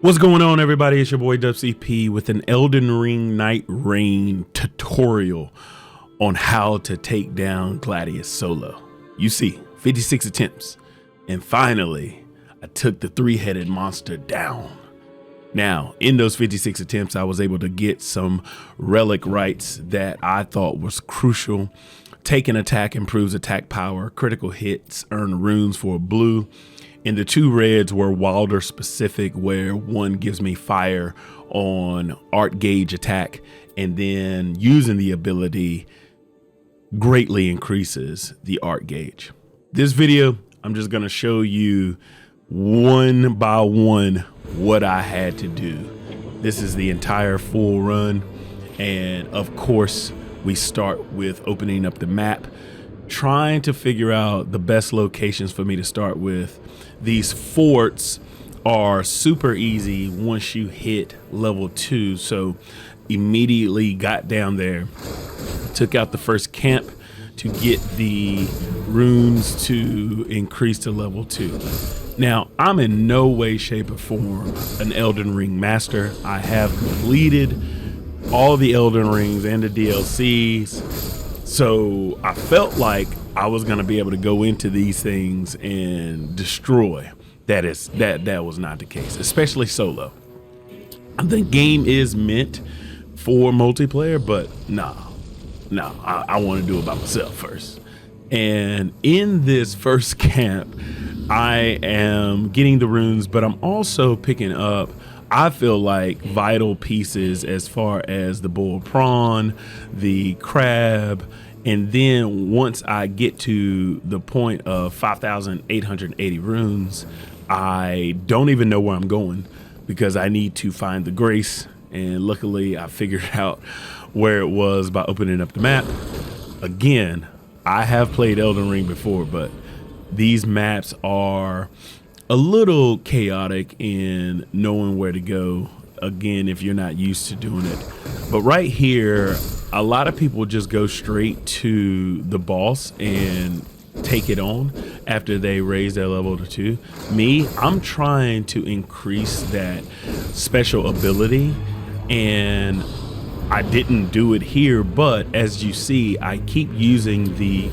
What's going on, everybody? It's your boy WCP with an Elden Ring NightReign tutorial on how to take down Gladius solo. You see, 56 attempts, and finally, I took the three-headed monster down. Now, in those 56 attempts, I was able to get some relic rights that I thought was crucial. Take an attack improves attack power, critical hits earn runes for a blue, and the two reds were Wylder specific, where one gives me fire on art gauge attack, and then using the ability greatly increases the art gauge. This video, I'm just gonna show you one by one what I had to do. This is the entire full run, and of course we start with opening up the map, trying to figure out the best locations for me to start with. These forts are super easy once you hit level 2, so immediately got down there, took out the first camp to get the runes to increase to level 2. Now, I'm in no way, shape, or form an Elden Ring master. I have completed all the Elden Rings and the DLCs, so I felt like I was going to be able to go into these things and destroy. That was not the case, especially solo. The game is meant for multiplayer, but no, I want to do it by myself first. And in this first camp, I am getting the runes, but I'm also picking up, I feel like, vital pieces as far as the boiled prawn, the crab, and then once I get to the point of 5,880 runes, I don't even know where I'm going because I need to find the grace. And luckily I figured out where it was by opening up the map. Again, I have played Elden Ring before, but these maps are a little chaotic in knowing where to go. Again, if you're not used to doing it. But right here, a lot of people just go straight to the boss and take it on after they raise their level to 2. Me, I'm trying to increase that special ability, and I didn't do it here, but as you see, I keep using the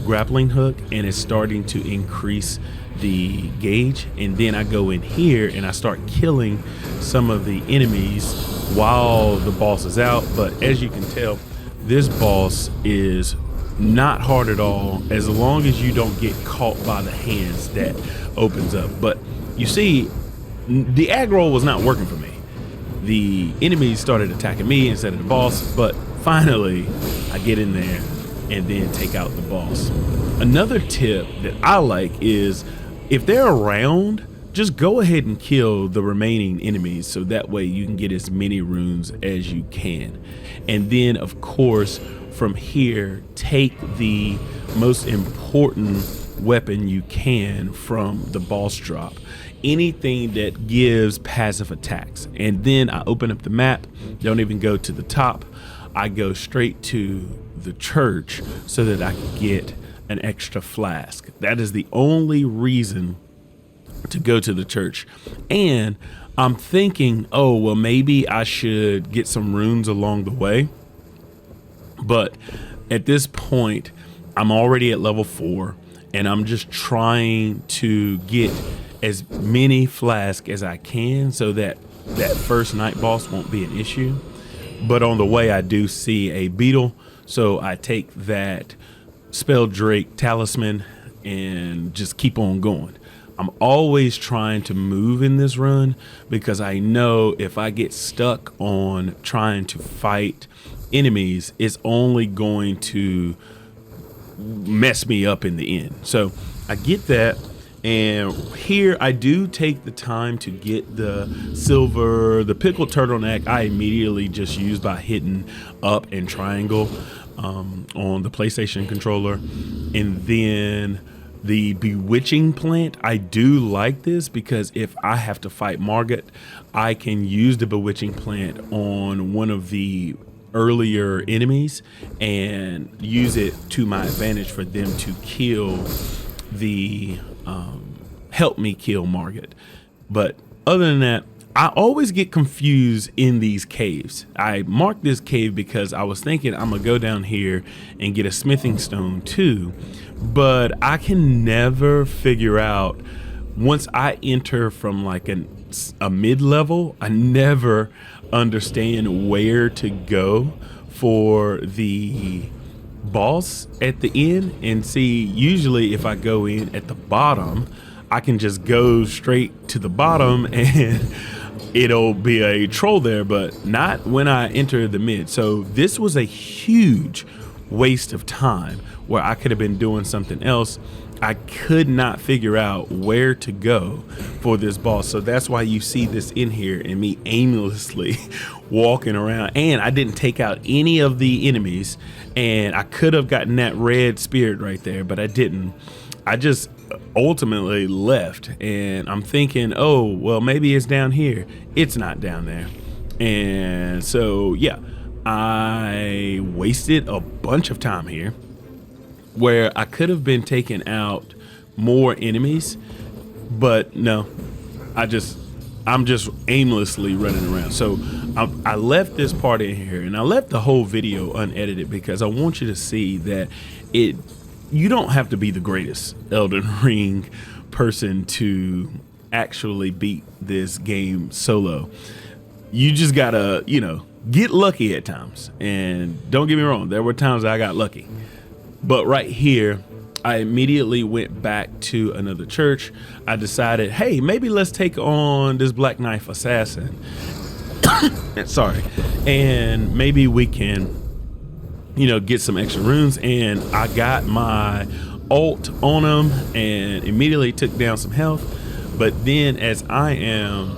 grappling hook and it's starting to increase the gauge, and then I go in here and I start killing some of the enemies while the boss is out. But as you can tell, this boss is not hard at all as long as you don't get caught by the hands that opens up. But you see, the aggro was not working for me. The enemies started attacking me instead of the boss, but finally I get in there and then take out the boss. Another tip that I like is, if they're around, just go ahead and kill the remaining enemies so that way you can get as many runes as you can. And then of course from here, take the most important weapon you can from the boss drop, anything that gives passive attacks. And then I open up the map, don't even go to the top, I go straight to the church so that I can get an extra flask. That is the only reason to go to the church. And I'm thinking, oh, well, maybe I should get some runes along the way. But at this point, I'm already at level 4, and I'm just trying to get as many flasks as I can so that that first night boss won't be an issue. But on the way, I do see a beetle, so I take that Spell Drake talisman and just keep on going. I'm always trying to move in this run because I know if I get stuck on trying to fight enemies, it's only going to mess me up in the end. So I get that, and here I do take the time to get the silver. The pickled turtleneck I immediately just use by hitting up and triangle on the PlayStation controller. And then the bewitching plant, I do like this because if I have to fight Margit, I can use the bewitching plant on one of the earlier enemies and use it to my advantage for them to kill the help me kill Margit. But other than that, I always get confused in these caves. I marked this cave because I was thinking I'm gonna go down here and get a smithing stone too, but I can never figure out, once I enter from like a mid-level, I never understand where to go for the boss at the end. And see, usually if I go in at the bottom, I can just go straight to the bottom and it'll be a troll there, but not when I enter the mid. So this was a huge waste of time where I could have been doing something else. I could not figure out where to go for this boss. So that's why you see this in here and me aimlessly walking around. And I didn't take out any of the enemies, and I could have gotten that red spirit right there, but I didn't. I just ultimately left, and I'm thinking, oh, well, maybe it's down here. It's not down there. And so, yeah, I wasted a bunch of time here where I could have been taking out more enemies, but no, I'm just aimlessly running around. So I left this part in here, and I left the whole video unedited because I want you to see that you don't have to be the greatest Elden Ring person to actually beat this game solo. You just gotta, get lucky at times. And don't get me wrong, there were times I got lucky. But right here, I immediately went back to another church. I decided, hey, maybe let's take on this Black Knife assassin. Sorry. And maybe we can get some extra runes. And I got my ult on him and immediately took down some health. But then as I am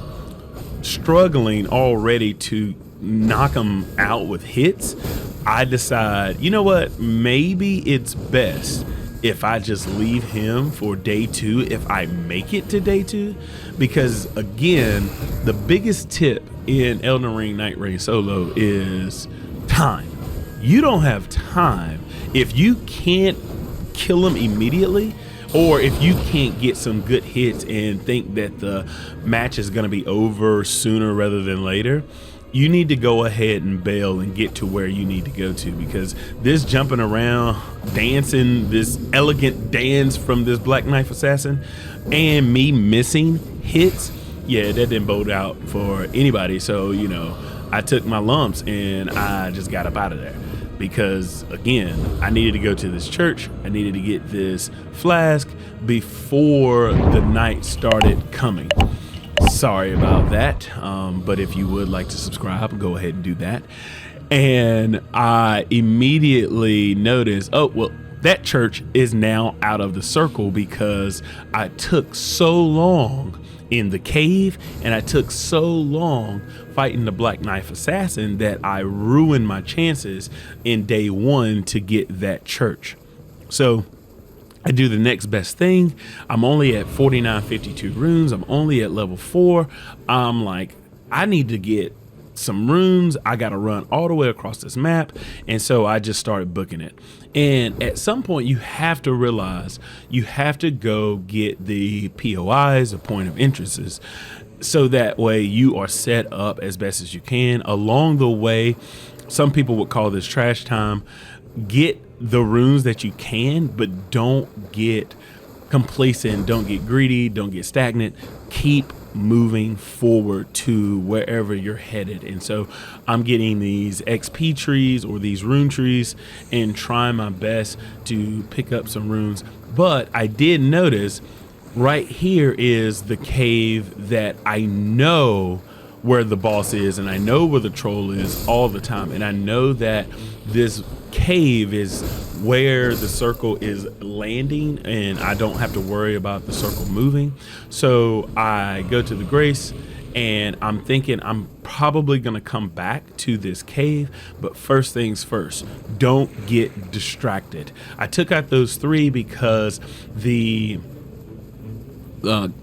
struggling already to knock him out with hits, I decide, you know what, maybe it's best if I just leave him for day 2, if I make it to day 2. Because again, the biggest tip in Elden Ring NightReign solo is time. You don't have time. If you can't kill him immediately, or if you can't get some good hits and think that the match is going to be over sooner rather than later, you need to go ahead and bail and get to where you need to go to, because this jumping around, dancing, this elegant dance from this Black Knife assassin, and me missing hits, yeah, that didn't bode out for anybody. So, I took my lumps and I just got up out of there. Because again, I needed to go to this church. I needed to get this flask before the night started coming. Sorry about that. But if you would like to subscribe, go ahead and do that. And I immediately noticed, oh, well, that church is now out of the circle because I took so long in the cave and I took so long fighting the Black Knife assassin that I ruined my chances in day 1 to get that church. So I do the next best thing. I'm only at 4952 runes. I'm only at level 4. I'm like, I need to get some runes. I got to run all the way across this map. And so I just started booking it. And at some point you have to realize you have to go get the POIs, the point of interests, so that way you are set up as best as you can. Along the way, some people would call this trash time. Get the runes that you can, but don't get complacent, don't get greedy, don't get stagnant. Keep moving forward to wherever you're headed. And so I'm getting these XP trees or these rune trees and trying my best to pick up some runes. But I did notice right here is the cave that I know where the boss is, and I know where the troll is all the time. And I know that this cave is where the circle is landing and I don't have to worry about the circle moving. So I go to the Grace and I'm thinking I'm probably gonna come back to this cave, but first things first, don't get distracted. I took out those 3 because the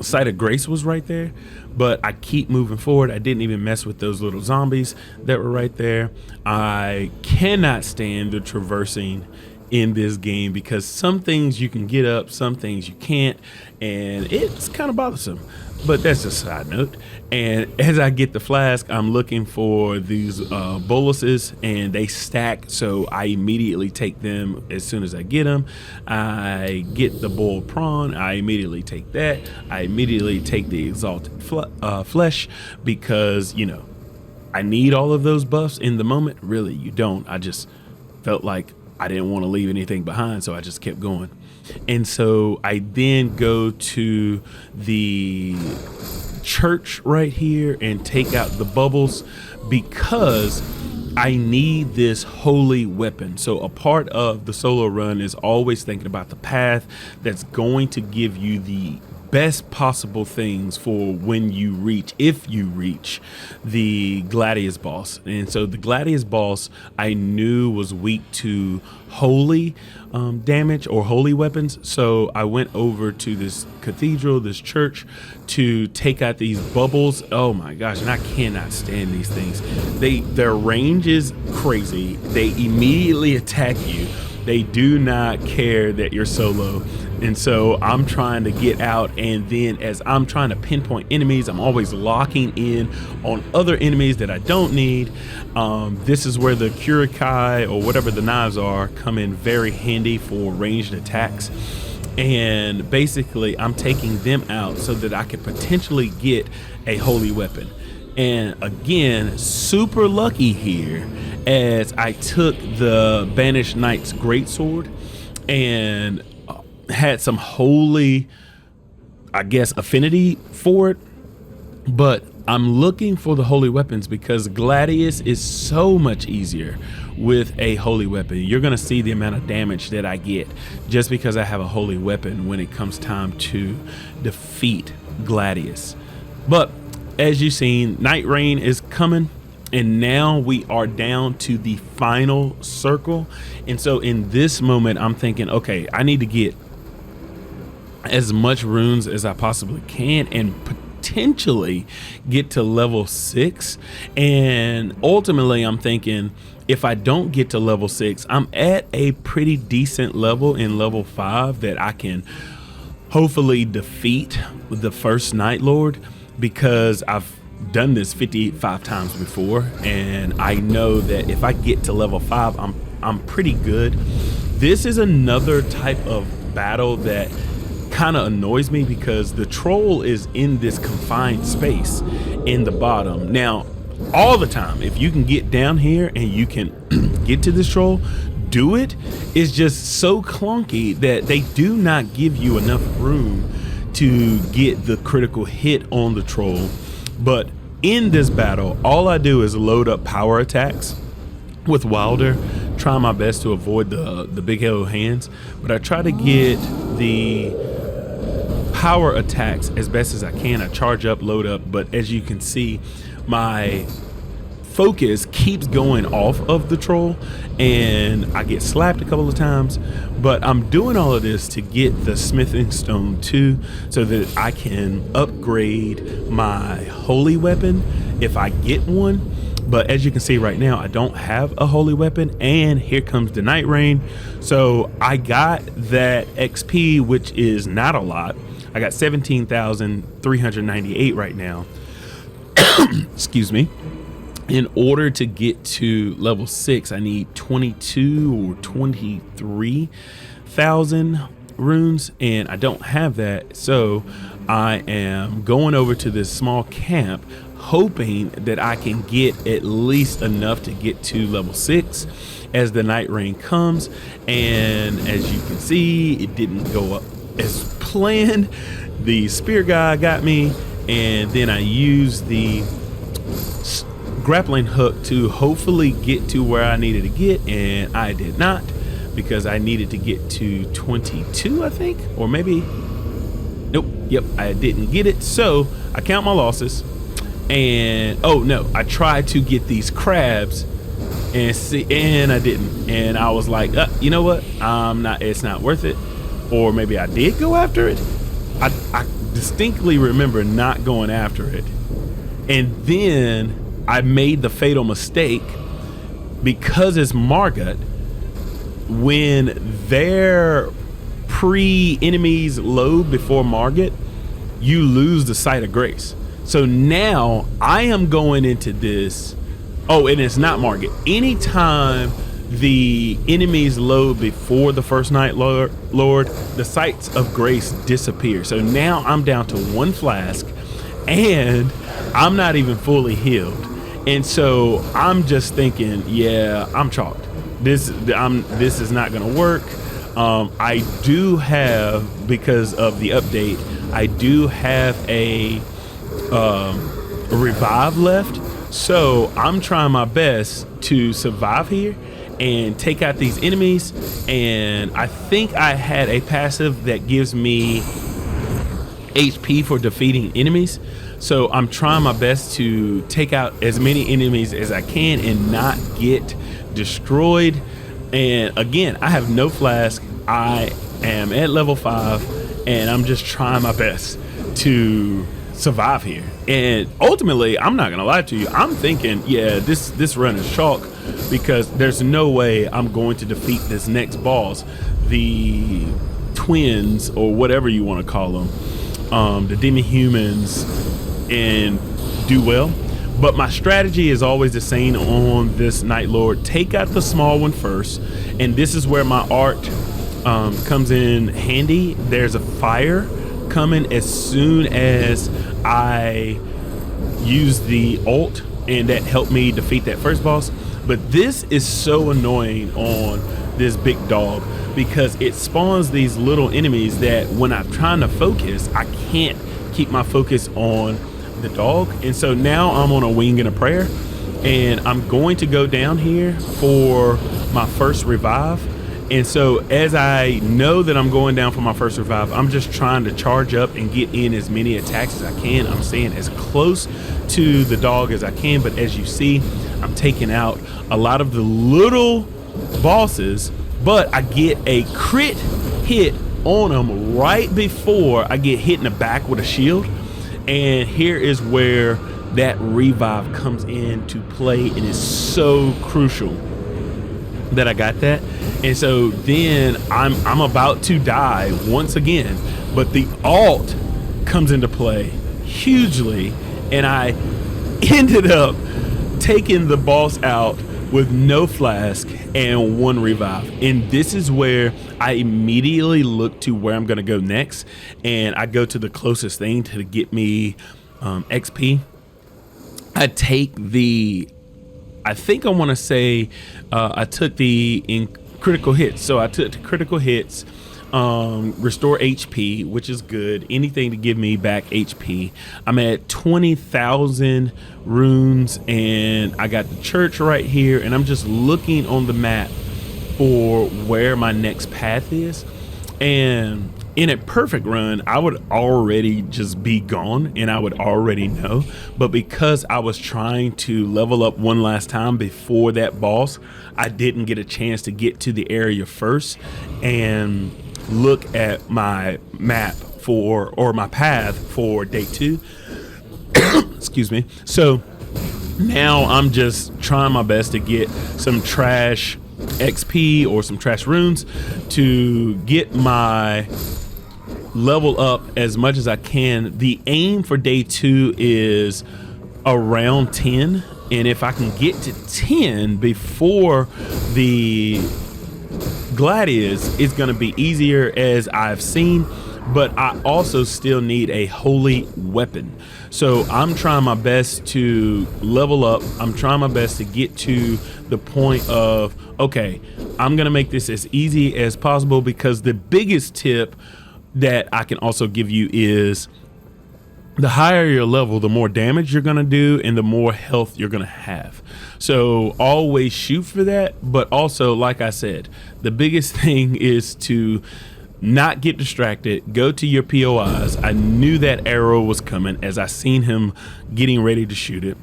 site of Grace was right there, but I keep moving forward. I didn't even mess with those little zombies that were right there. I cannot stand the traversing in this game because some things you can get up, some things you can't, and it's kind of bothersome. But that's just a side note. And as I get the flask, I'm looking for these boluses, and they stack. So I immediately take them as soon as I get them. I get the boiled prawn. I immediately take that. I immediately take the exalted flesh because, you know, I need all of those buffs in the moment. Really, you don't. I just felt like I didn't want to leave anything behind, so I just kept going. And so I then go to the church right here and take out the bubbles because I need this holy weapon. So a part of the solo run is always thinking about the path that's going to give you the best possible things for when you reach, if you reach the Gladius boss. And so the Gladius boss I knew was weak to holy damage or holy weapons. So I went over to this cathedral, this church, to take out these bubbles. Oh my gosh, and I cannot stand these things. Their range is crazy. They immediately attack you. They do not care that you're solo. And so I'm trying to get out, and then as I'm trying to pinpoint enemies, I'm always locking in on other enemies that I don't need. This is where the Kurikai, or whatever the knives are, come in very handy for ranged attacks. And basically I'm taking them out so that I could potentially get a holy weapon. And again, super lucky here, as I took the Banished Knight's greatsword and had some holy, I guess, affinity for it. But I'm looking for the holy weapons because Gladius is so much easier with a holy weapon. You're going to see the amount of damage that I get just because I have a holy weapon when it comes time to defeat Gladius. But as you've seen, NightReign is coming, and now we are down to the final circle. And so in this moment, I'm thinking, okay, I need to get as much runes as I possibly can and potentially get to level 6. And ultimately, I'm thinking, if I don't get to level 6, I'm at a pretty decent level in level 5 that I can hopefully defeat the first Night Lord, because I've done this 55 times before, and I know that if I get to level 5, I'm pretty good. This is another type of battle that kind of annoys me because the troll is in this confined space in the bottom. Now, all the time, if you can get down here and you can get to this troll, do it. It's just so clunky that they do not give you enough room to get the critical hit on the troll. But in this battle, all I do is load up power attacks with Wylder, try my best to avoid the big hell hands, but I try to get the power attacks as best as I can. I charge up, load up, but as you can see, my focus keeps going off of the troll and I get slapped a couple of times. But I'm doing all of this to get the smithing stone too, so that I can upgrade my holy weapon if I get one. But as you can see right now, I don't have a holy weapon, and here comes the NightReign. So I got that XP, which is not a lot. I got 17,398 right now. Excuse me. In order to get to level 6, I need 22 or 23,000 runes, and I don't have that. So I am going over to this small camp, hoping that I can get at least enough to get to level 6 as the NightReign comes. And as you can see, it didn't go up as planned. The spear guy got me, and then I used the grappling hook to hopefully get to where I needed to get, and I did not, because I needed to get to 22, I think, or maybe nope, yep, I didn't get it. So I count my losses, and oh no, I tried to get these crabs and I didn't, and I was like, you know what, it's not worth it. Or maybe I did go after it. I distinctly remember not going after it, and then I made the fatal mistake, because it's Margot. When their pre-enemies load before Margot, you lose the sight of grace. So now I am going into this. Oh, and it's not market. Anytime the enemies load before the first Night Lord, the sights of grace disappear. So now I'm down to 1 flask and I'm not even fully healed. And so I'm just thinking, yeah, I'm chalked. This is not going to work. I do have, because of the update, I do have a revive left. So I'm trying my best to survive here and take out these enemies. And I think I had a passive that gives me HP for defeating enemies. So I'm trying my best to take out as many enemies as I can and not get destroyed. And again, I have no flask. I am at level 5 and I'm just trying my best to survive here. And ultimately, I'm not gonna lie to you, I'm thinking, yeah, this run is chalk, because there's no way I'm going to defeat this next boss, the twins or whatever you want to call them, the demi-humans, and do well. But my strategy is always the same on this Night Lord. Take out the small one first, and this is where my art comes in handy. There's a fire coming as soon as I use the ult, and that helped me defeat that first boss. But this is so annoying on this big dog, because it spawns these little enemies that when I'm trying to focus, I can't keep my focus on the dog. And so now I'm on a wing and a prayer, and I'm going to go down here for my first revive. And so as I know that I'm going down for my first revive, I'm just trying to charge up and get in as many attacks as I can. I'm staying as close to the dog as I can, but as you see, I'm taking out a lot of the little bosses, but I get a crit hit on them right before I get hit in the back with a shield. And here is where that revive comes into play, and it's so crucial that I got that. And so then I'm about to die once again, but the ult comes into play hugely, and I ended up taking the boss out with no flask and 1 revive. And this is where I immediately look to where I'm gonna go next, and I go to the closest thing to get me XP. I take the, I think I want to say I took the in critical hits. So I took the critical hits, restore HP, which is good. Anything to give me back HP. I'm at 20,000 runes, and I got the church right here, and I'm just looking on the map for where my next path is. And in a perfect run, I would already just be gone, and I would already know. But because I was trying to level up one last time before that boss, I didn't get a chance to get to the area first and look at my map for, or my path for day 2. Excuse me. So now I'm just trying my best to get some trash XP or some trash runes to get my level up as much as I can. The aim for day 2 is around 10, and if I can get to 10 before the Gladius, it's going to be easier, as I've seen. But I also still need a holy weapon, so I'm trying my best to level up. I'm trying my best to get to the point of, okay, I'm gonna make this as easy as possible, because the biggest tip that I can also give you is the higher your level, the more damage you're gonna do and the more health you're gonna have. So always shoot for that. But also, like I said, the biggest thing is to not get distracted. Go to your POIs. I knew that arrow was coming as I seen him getting ready to shoot it.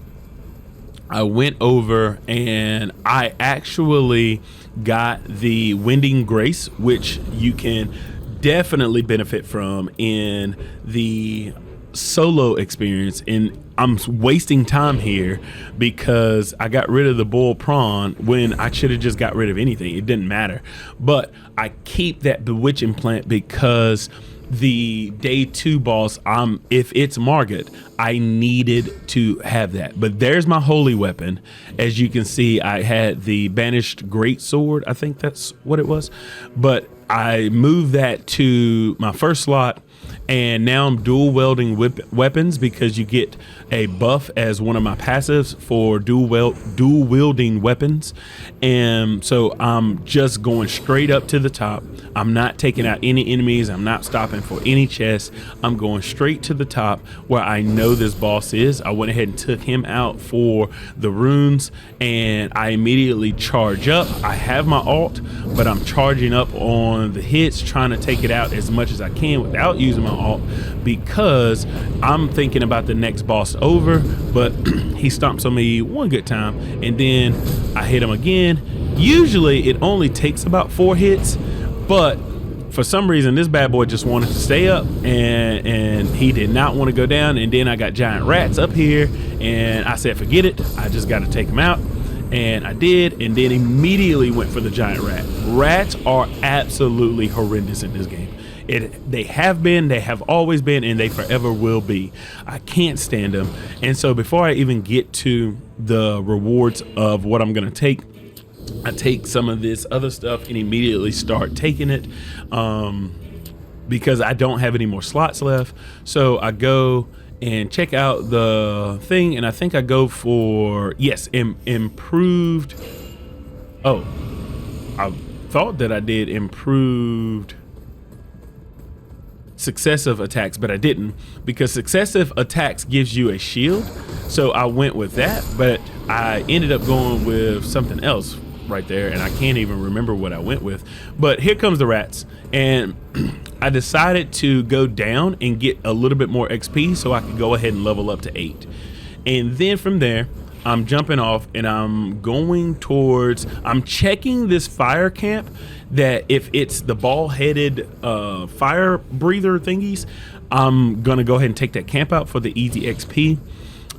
I went over and I actually got the Winding Grace, which you can definitely benefit from in the solo experience. And I'm wasting time here because I got rid of the bull prawn when I should have just got rid of anything. It didn't matter. But I keep that bewitching plant because the day 2 boss, if it's Margit, I needed to have that. But there's my holy weapon. As you can see, I had the banished great sword. I think that's what it was. But I moved that to my first slot, and now I'm dual wielding weapons because you get a buff as one of my passives for dual wielding weapons. And so I'm just going straight up to the top. I'm not taking out any enemies. I'm not stopping for any chests. I'm going straight to the top where I know this boss is. I went ahead and took him out for the runes, and I immediately charge up. I have my ult, but I'm charging up on the hits, trying to take it out as much as I can without using my ult, because I'm thinking about the next boss over. But he stomps on me one good time, and then I hit him again. Usually it only takes about 4 hits, but for some reason this bad boy just wanted to stay up, and he did not want to go down. And then I got giant rats up here, and I said forget it, I just got to take him out. And I did, and then immediately went for the giant rat. Rats are absolutely horrendous in this game. They have been, they have always been, and they forever will be. I can't stand them. And so before I even get to the rewards of what I'm gonna take, I take some of this other stuff and immediately start taking it, because I don't have any more slots left. So I go and check out the thing, and I think I go for, yes, improved. Oh, I thought that I did improved successive attacks, but I didn't, because successive attacks gives you a shield. So I went with that, but I ended up going with something else right there, and I can't even remember what I went with. But here comes the rats, and I decided to go down and get a little bit more XP so I could go ahead and level up to 8. And then from there, I'm jumping off, and I'm going towards, I'm checking this fire camp, that if it's the ball-headed fire breather thingies, I'm gonna go ahead and take that camp out for the easy XP.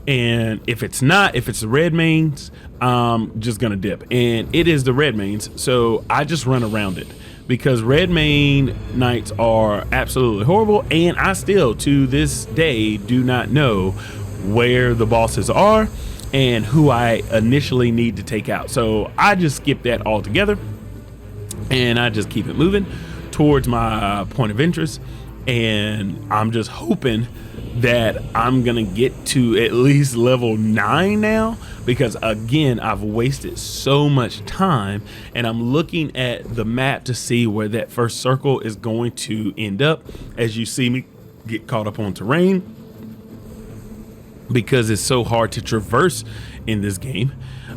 And if it's not, if it's the red mains, I'm just gonna dip. And it is the red mains, so I just run around it, because red main knights are absolutely horrible, and I still to this day do not know where the bosses are and who I initially need to take out. So I just skip that altogether, and I just keep it moving towards my point of interest. And I'm just hoping that I'm gonna get to at least level 9 now, because again, I've wasted so much time, and I'm looking at the map to see where that first circle is going to end up. As you see me get caught up on terrain, because it's so hard to traverse in this game.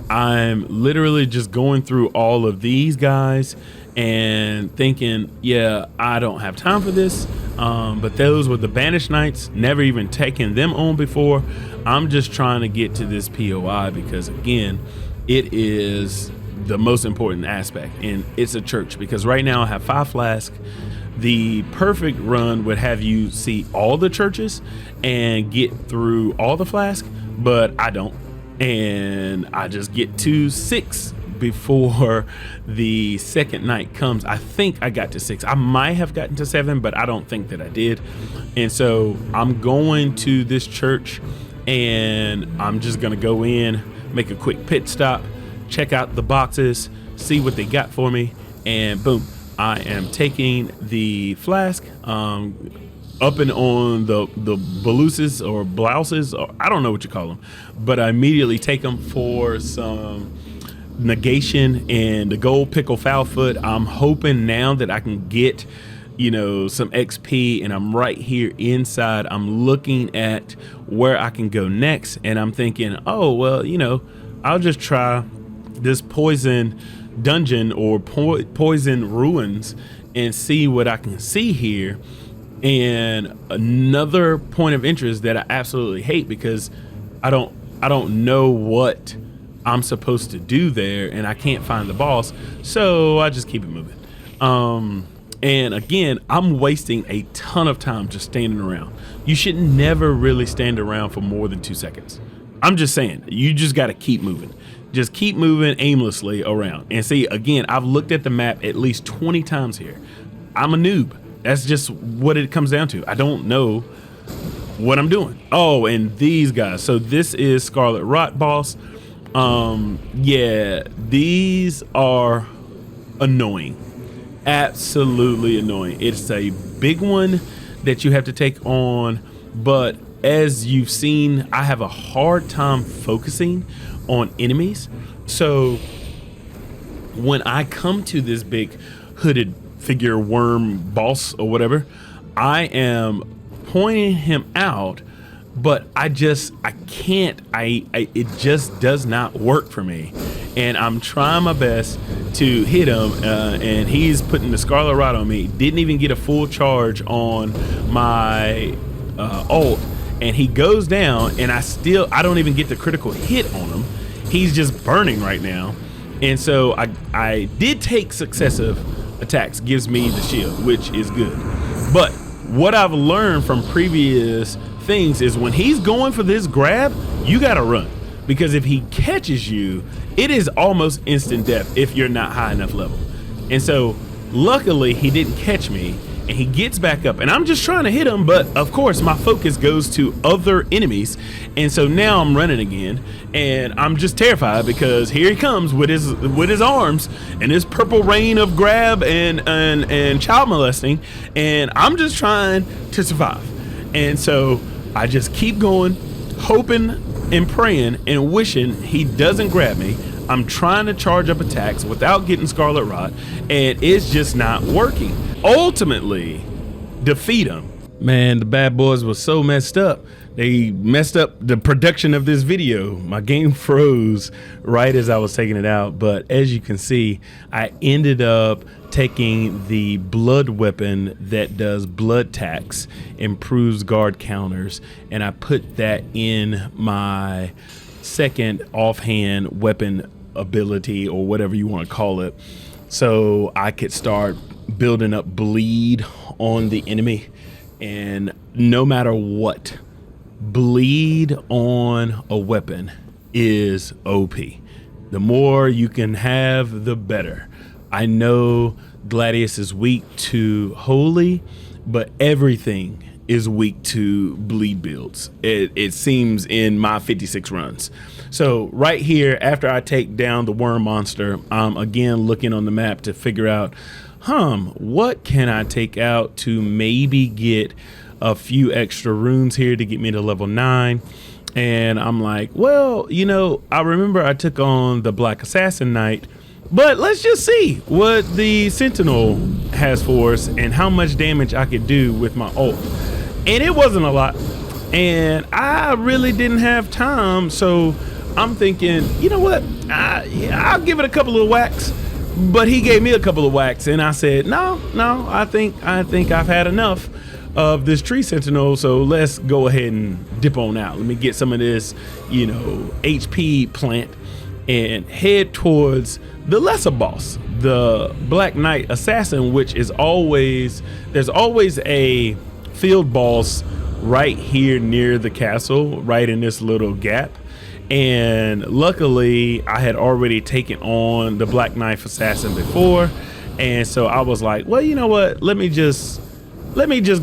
I'm literally just going through all of these guys and thinking, yeah, I don't have time for this. But those were the banished knights, never even taken them on before. I'm just trying to get to this POI, because again, it is the most important aspect, and it's a church, because right now I have 5 flasks. The perfect run would have you see all the churches and get through all the flasks, but I don't, and I just get to 6 before the second night comes. I think I got to 6. I might have gotten to 7, but I don't think that I did. And so I'm going to this church, and I'm just gonna go in, make a quick pit stop, check out the boxes, see what they got for me, and boom, I am taking the flask, up and on the blouses or blouses, or I don't know what you call them, but I immediately take them for some negation and the gold pickle foul foot. I'm hoping now that I can get, you know, some XP, and I'm right here inside. I'm looking at where I can go next, and I'm thinking, oh well, you know, I'll just try this poison dungeon or poison ruins and see what I can see here. And another point of interest that I absolutely hate, because I don't know what I'm supposed to do there, and I can't find the boss, so I just keep it moving. And again, I'm wasting a ton of time just standing around. You should never really stand around for more than 2 seconds. I'm just saying, you just got to keep moving. Just keep moving aimlessly around. And see, again, I've looked at the map at least 20 times here. I'm a noob. That's just what it comes down to. I don't know what I'm doing. Oh, and these guys. So this is Scarlet Rot boss. Yeah, these are annoying. Absolutely annoying. It's a big one that you have to take on, but as you've seen, I have a hard time focusing on enemies. So when I come to this big hooded figure worm boss or whatever, I am pointing him out, but I can't. It just does not work for me, and I'm trying my best to hit him, and he's putting the Scarlet Rot on me. Didn't even get a full charge on my ult, and he goes down, and I don't even get the critical hit on him. He's just burning right now, and so I did take successive attacks, gives me the shield, which is good. But what I've learned from previous things is when he's going for this grab, you gotta run, because if he catches you, it is almost instant death if you're not high enough level. And so luckily he didn't catch me, and he gets back up, and I'm just trying to hit him, but of course my focus goes to other enemies, and so now I'm running again, and I'm just terrified because here he comes with his arms and his purple rain of grab and child molesting, and I'm just trying to survive. And so I just keep going, hoping and praying and wishing he doesn't grab me. I'm trying to charge up attacks without getting Scarlet Rot, and it's just not working. Ultimately, defeat him. Man, the bad boys were so messed up. They messed up the production of this video. My game froze right as I was taking it out, but as you can see, I ended up taking the blood weapon that does blood tax, improves guard counters, and I put that in my second offhand weapon ability, or whatever you want to call it, so I could start building up bleed on the enemy. And no matter what, bleed on a weapon is OP. The more you can have, the better. I know Gladius is weak to holy, but everything is weak to bleed builds. It seems in my 56 runs. So right here, after I take down the worm monster, I'm again looking on the map to figure out, what can I take out to maybe get a few extra runes here to get me to level 9. And I'm like, well, you know, I remember I took on the Black Assassin Knight, but let's just see what the Sentinel has for us and how much damage I could do with my ult. And it wasn't a lot, and I really didn't have time, so I'm thinking, you know what, I'll give it a couple of whacks. But he gave me a couple of whacks, and I said, no, I think I've had enough of this tree sentinel, so let's go ahead and dip on out. Let me get some of this, you know, HP plant and head towards the lesser boss, the Black Knight Assassin, which is there's always a field boss right here near the castle, right in this little gap. And luckily I had already taken on the Black Knife Assassin before, and so I was like, well, you know what, let me just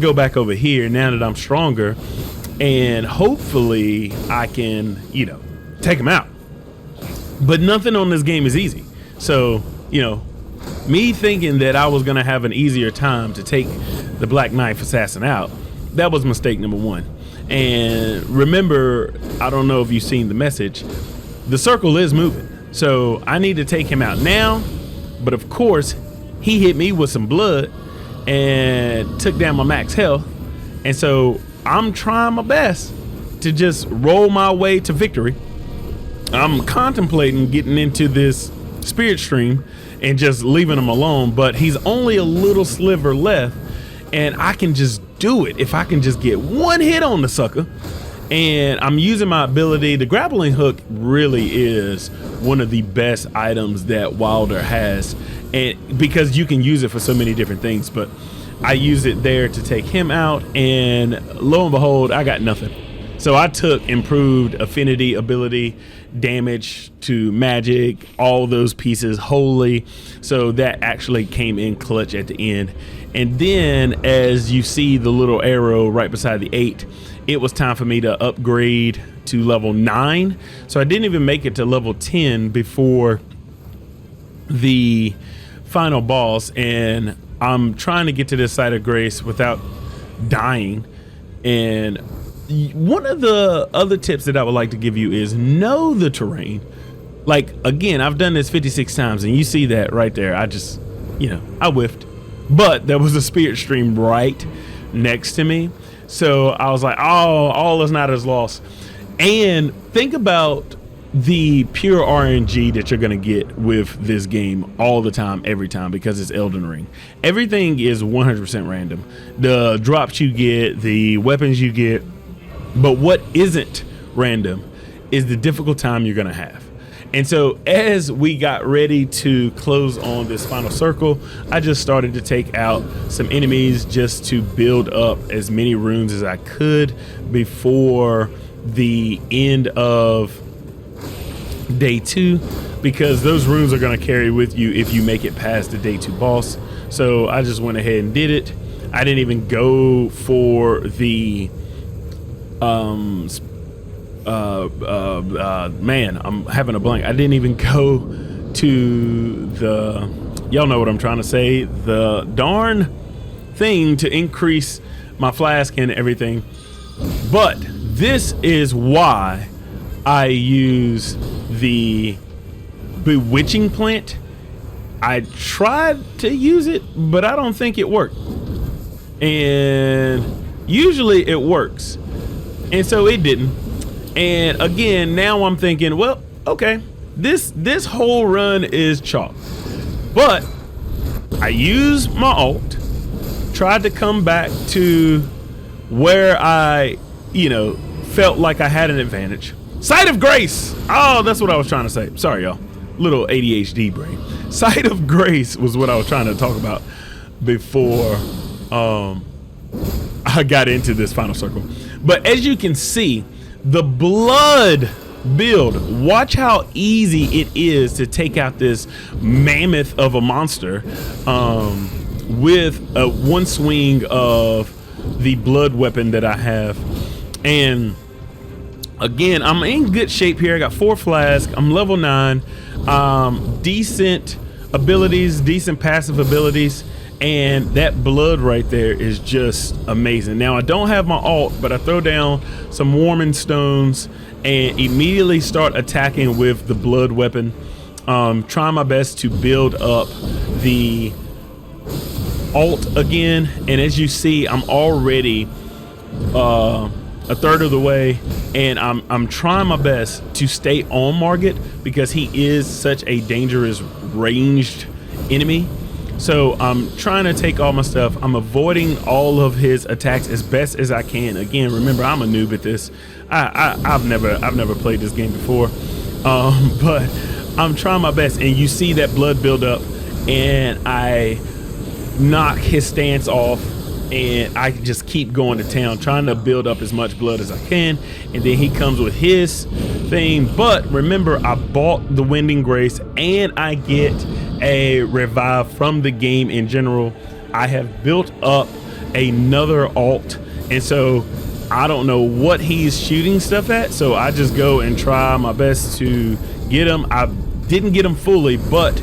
go back over here now that I'm stronger, and hopefully I can, you know, take him out. But nothing on this game is easy, so, you know, me thinking that I was gonna have an easier time to take the Black Knife Assassin out, that was mistake number one. And remember, I don't know if you've seen the message, the circle is moving, so I need to take him out now. But of course he hit me with some blood and took down my max health, and so I'm trying my best to just roll my way to victory. I'm contemplating getting into this spirit stream and just leaving him alone, but he's only a little sliver left, and I can just do it if I can just get one hit on the sucker. And I'm using my ability. The grappling hook really is one of the best items that Wylder has, and because you can use it for so many different things, but I use it there to take him out, and lo and behold, I got nothing. So I took improved affinity ability damage to magic, all those pieces holy. So that actually came in clutch at the end. And then as you see the little arrow right beside the 8, it was time for me to upgrade to level 9. So I didn't even make it to level 10 before the final boss, and I'm trying to get to this site of grace without dying. And one of the other tips that I would like to give you is know the terrain. Like, again, I've done this 56 times, and you see that right there. I just, I whiffed, but there was a spirit stream right next to me. So I was like, oh, all is not as lost. And think about the pure RNG that you're going to get with this game all the time, every time, because it's Elden Ring. Everything is 100% random. The drops you get, the weapons you get, but what isn't random is the difficult time you're going to have. And so as we got ready to close on this final circle, I just started to take out some enemies just to build up as many runes as I could before the end of day 2, because those runes are going to carry with you if you make it past the day 2 boss. So I just went ahead and did it. I didn't even go for the man, I'm having a blank. I didn't even go to the, y'all know what I'm trying to say, the darn thing to increase my flask and everything. But this is why I use the bewitching plant. I tried to use it, but I don't think it worked. And usually it works. And so it didn't. And again, now I'm thinking, well, okay, this whole run is chalk. But I used my ult, tried to come back to where I, felt like I had an advantage. Sight of grace. Oh, that's what I was trying to say. Sorry, y'all. Little ADHD brain. Sight of grace was what I was trying to talk about before I got into this final circle. But as you can see, the blood build, watch how easy it is to take out this mammoth of a monster with one swing of the blood weapon that I have. And again, I'm in good shape here. I got 4 flasks. I'm level 9. Decent abilities, decent passive abilities. And that blood right there is just amazing. Now, I don't have my ult, but I throw down some warming stones and immediately start attacking with the blood weapon. Trying my best to build up the ult again. And as you see, I'm already a third of the way, and I'm trying my best to stay on Margit because he is such a dangerous ranged enemy. So I'm trying to take all my stuff. I'm avoiding all of his attacks as best as I can. Again, remember, I'm a noob at this. I've never played this game before, but I'm trying my best. And you see that blood build up, and I knock his stance off, and I just keep going to town, trying to build up as much blood as I can. And then he comes with his thing. But remember, I bought the Winding Grace, and I get a revive from the game in general. I have built up another ult, and so I don't know what he's shooting stuff at, so I just go and try my best to get him. I didn't get him fully, but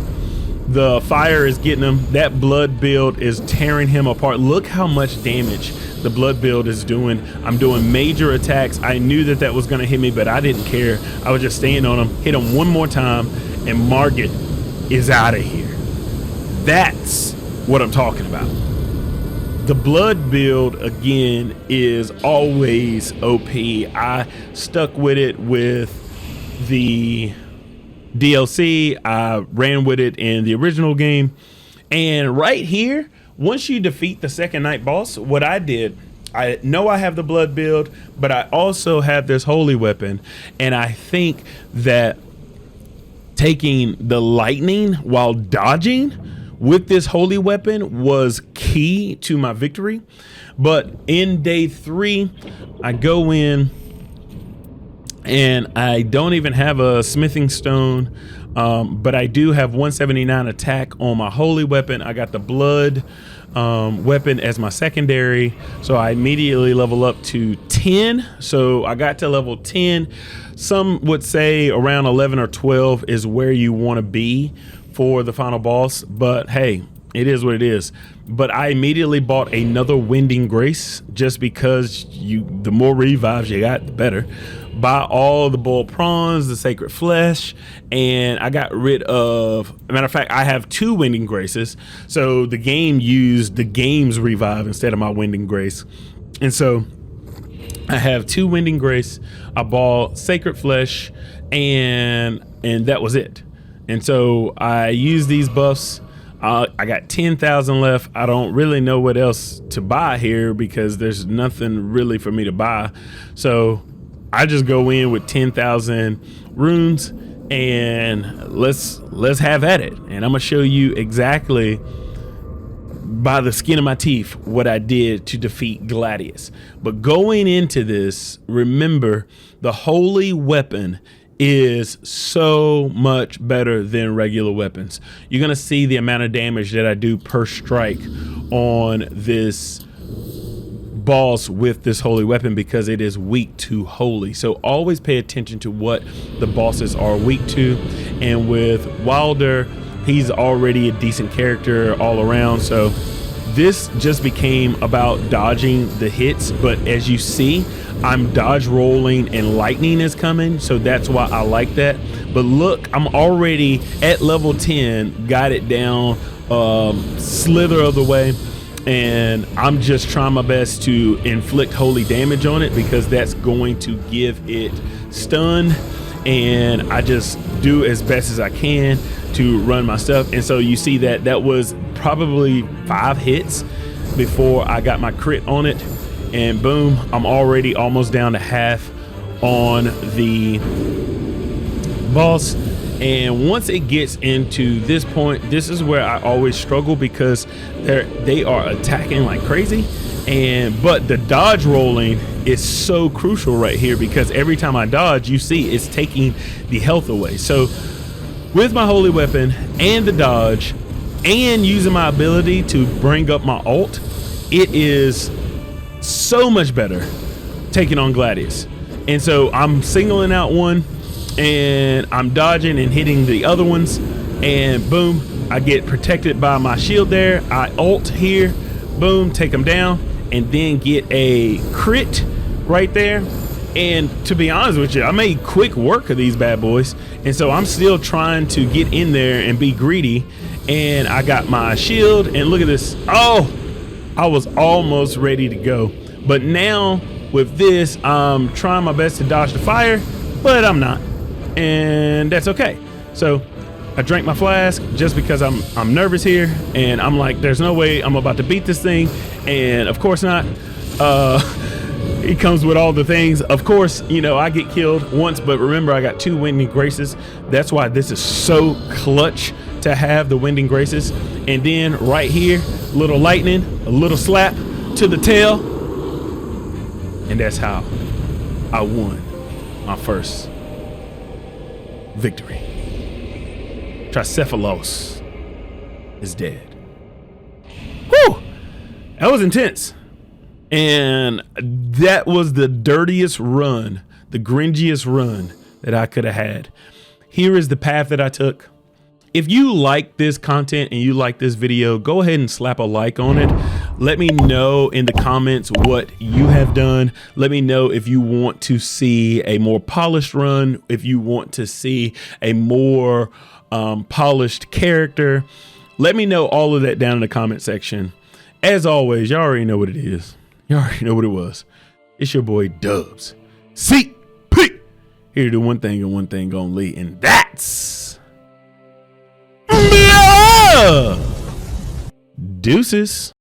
the fire is getting him. That blood build is tearing him apart. Look how much damage the blood build is doing. I'm doing major attacks. I knew that that was going to hit me, but I didn't care. I was just staying on him, hit him one more time, and Margit is out of here. That's what I'm talking about. The blood build, again, is always OP. I stuck with it with the DLC. I ran with it in the original game. And right here, once you defeat the second night boss, what I did, I know I have the blood build, but I also have this holy weapon. And I think that taking the lightning while dodging with this holy weapon was key to my victory. But in day 3, I go in And I don't even have a smithing stone, but I do have 179 attack on my holy weapon. I got the blood weapon as my secondary, so I immediately level up to 10. So I got to level 10. Some would say around 11 or 12 is where you want to be for the final boss, but hey, it is what it is. But I immediately bought another Winding Grace, just because the more revives you got, the better. Buy all the boiled prawns, the sacred flesh, and I got rid of, matter of fact, I have 2 Winding Graces. So the game used the game's revive instead of my Winding Grace. And so I have 2 Winding Grace, I bought sacred flesh, and that was it. And so I used these buffs. I got 10,000 left. I don't really know what else to buy here because there's nothing really for me to buy. So I just go in with 10,000 runes and let's have at it. And I'm gonna show you exactly by the skin of my teeth what I did to defeat Gladius. But going into this, remember the holy weapon is so much better than regular weapons. You're gonna see the amount of damage that I do per strike on this boss with this holy weapon because it is weak to holy. So always pay attention to what the bosses are weak to. And with Wylder, he's already a decent character all around. So this just became about dodging the hits, but as you see, I'm dodge rolling and lightning is coming, so that's why I like that. But look, I'm already at level 10, got it down slither of the way, and I'm just trying my best to inflict holy damage on it because that's going to give it stun, and I just do as best as I can to run my stuff. And so you see that was probably 5 hits before I got my crit on it, and boom, I'm already almost down to half on the boss. And once it gets into this point, this is where I always struggle because they are attacking like crazy, but the dodge rolling is so crucial right here because every time I dodge, you see it's taking the health away. So with my holy weapon and the dodge and using my ability to bring up my ult, it is so much better taking on Gladius. And so I'm singling out one and I'm dodging and hitting the other ones, and boom, I get protected by my shield there. I ult here, boom, take them down, and then get a crit right there. And to be honest with you, I made quick work of these bad boys, and so I'm still trying to get in there and be greedy. And I got my shield, and look at this. Oh, I was almost ready to go, but now with this, I'm trying my best to dodge the fire, but I'm not, and that's okay. So I drank my flask just because I'm nervous here, and I'm like, there's no way I'm about to beat this thing, and of course not. It comes with all the things. Of course, you know, I get killed once, but remember, I got 2 Winding Graces. That's why this is so clutch to have the Winding Graces. And then right here, a little lightning, a little slap to the tail, and that's how I won my first victory. Tricephalous is dead. Whew! That was intense. And that was the dirtiest run, the gringiest run that I could have had. Here is the path that I took. If you like this content and you like this video, go ahead and slap a like on it. Let me know in the comments what you have done. Let me know if you want to see a more polished run, if you want to see a more polished character. Let me know all of that down in the comment section. As always, y'all already know what it is. You already know what it was. It's your boy Dubs. CP! Here to do one thing and one thing only, and that's deuces.